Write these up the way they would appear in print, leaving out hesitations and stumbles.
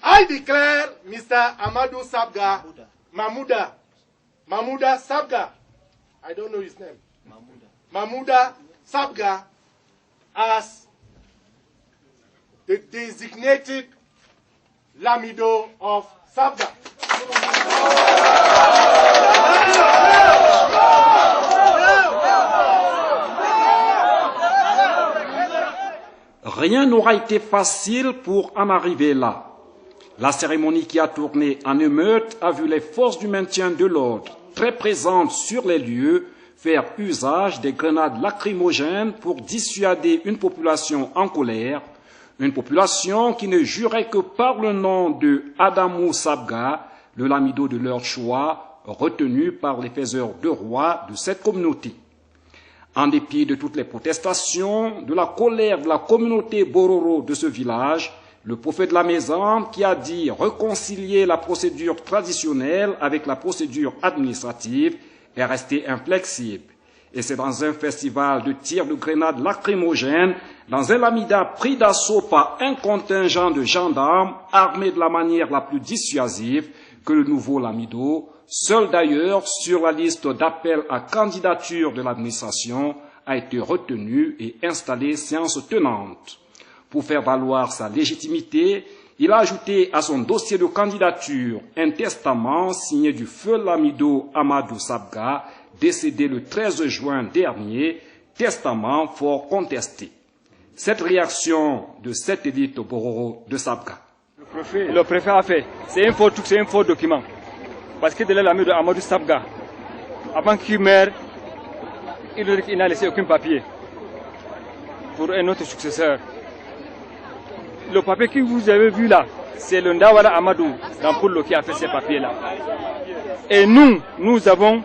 I declare Mr. Amadou Sabga, Mahmouda Sabga, I don't know his name, Mahmouda Sabga, as the designated Lamido of Sabga. Rien n'aura été facile pour en arriver là. La cérémonie qui a tourné en émeute a vu les forces du maintien de l'ordre, très présentes sur les lieux, faire usage des grenades lacrymogènes pour dissuader une population en colère, une population qui ne jurait que par le nom de Adamou Sabga, le lamido de leur choix, retenu par les faiseurs de roi de cette communauté. En dépit de toutes les protestations, de la colère de la communauté Bororo de ce village, le prophète de la maison qui a dit réconcilier la procédure traditionnelle avec la procédure administrative est resté inflexible. Et c'est dans un festival de tirs de grenades lacrymogènes, dans un lamida pris d'assaut par un contingent de gendarmes armés de la manière la plus dissuasive, que le nouveau lamido, seul d'ailleurs sur la liste d'appel à candidature de l'administration, a été retenu et installé séance tenante. Pour faire valoir sa légitimité, il a ajouté à son dossier de candidature un testament signé du feu lamido Amadou Sabga, décédé le 13 juin dernier, testament fort contesté. Cette réaction de cette élite Bororo de Sabga. Le préfet a fait, c'est un faux document. Parce que de l'ami de Amadou Sabga, avant qu'il meure, il n'a laissé aucun papier pour un autre successeur. Le papier que vous avez vu là, c'est le Ndawara Amadou Dampoulou qui a fait ces papiers-là. Et nous avons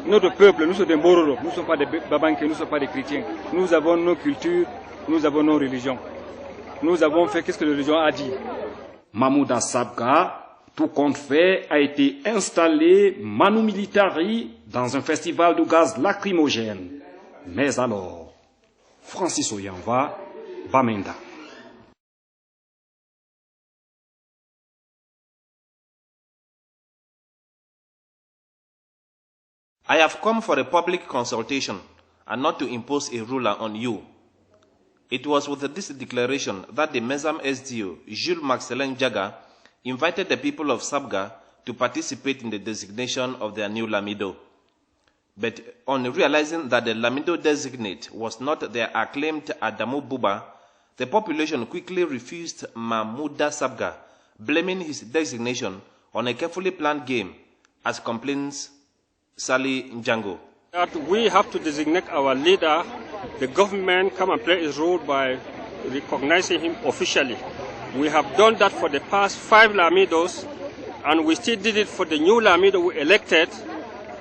notre peuple, nous sommes des Bororo, nous ne sommes pas des Babanké, nous ne sommes pas des chrétiens. Nous avons nos cultures, nous avons nos religions. Nous avons fait ce que la religion a dit. Mahmouda Sabga, tout compte fait, a été installé manu militari dans un festival de gaz lacrymogène. Mais alors, Francis Oyanva, Bamenda. I have come for a public consultation and not to impose a ruler on you. It was with this declaration that the Mezam SDO, Jules Maxelen Jaga, invited the people of Sabga to participate in the designation of their new Lamido. But on realizing that the Lamido designate was not their acclaimed Adamu Buba, the population quickly refused Mahmouda Sabga, blaming his designation on a carefully planned game, as complains Sally Njango. That we have to designate our leader, the government come and play its role by recognizing him officially. We have done that for the past 5 Lamidos, and we still did it for the new Lamido we elected.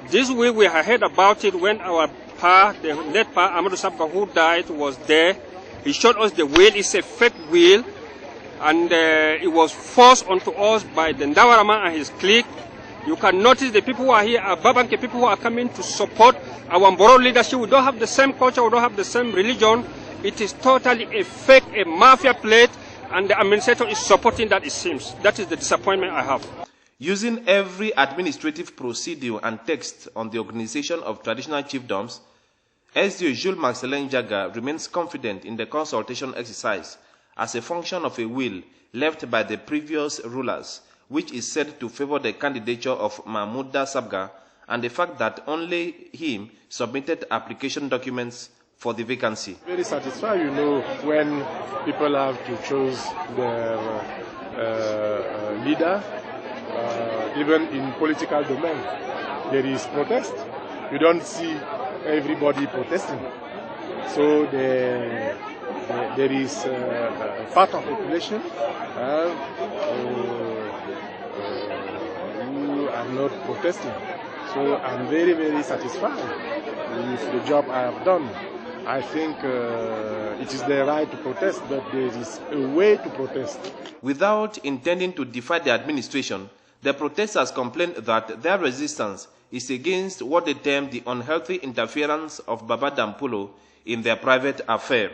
This week we have heard about it when our Pa, the late Pa Amadou Sabga, who died, was there. He showed us the will. It's a fake will, and it was forced onto us by the Ndawaraman and his clique. You can notice the people who are here are Babanke people who are coming to support our Mboro leadership. We don't have the same culture, we don't have the same religion. It is totally a fake, a mafia plate, and the administrator is supporting that, it seems. That is the disappointment I have. Using every administrative procedure and text on the organization of traditional chiefdoms, SDO Jules Maxelen Jaga remains confident in the consultation exercise as a function of a will left by the previous rulers, which is said to favor the candidature of Mahmouda Sabga and the fact that only him submitted application documents for the vacancy. Very satisfied, when people have to choose their leader, even in political domain, there is protest. You don't see everybody protesting. So there is a part of the population who are not protesting. So I'm very, very satisfied with the job I have done. I think it is their right to protest, but there is a way to protest. Without intending to defy the administration, the protesters complained that their resistance is against what they term the unhealthy interference of Baba Dampulo in their private affair.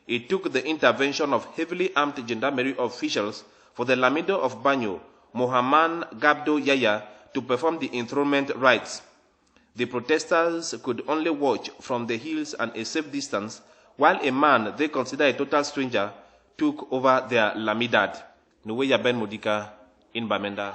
It took the intervention of heavily armed gendarmerie officials for the Lamido of Banyo, Mohamed Gabdo Yaya, to perform the enthronement rites. The protesters could only watch from the hills and a safe distance, while a man they consider a total stranger took over their Lamidad. Nuweya Ben Mudika in Bamenda.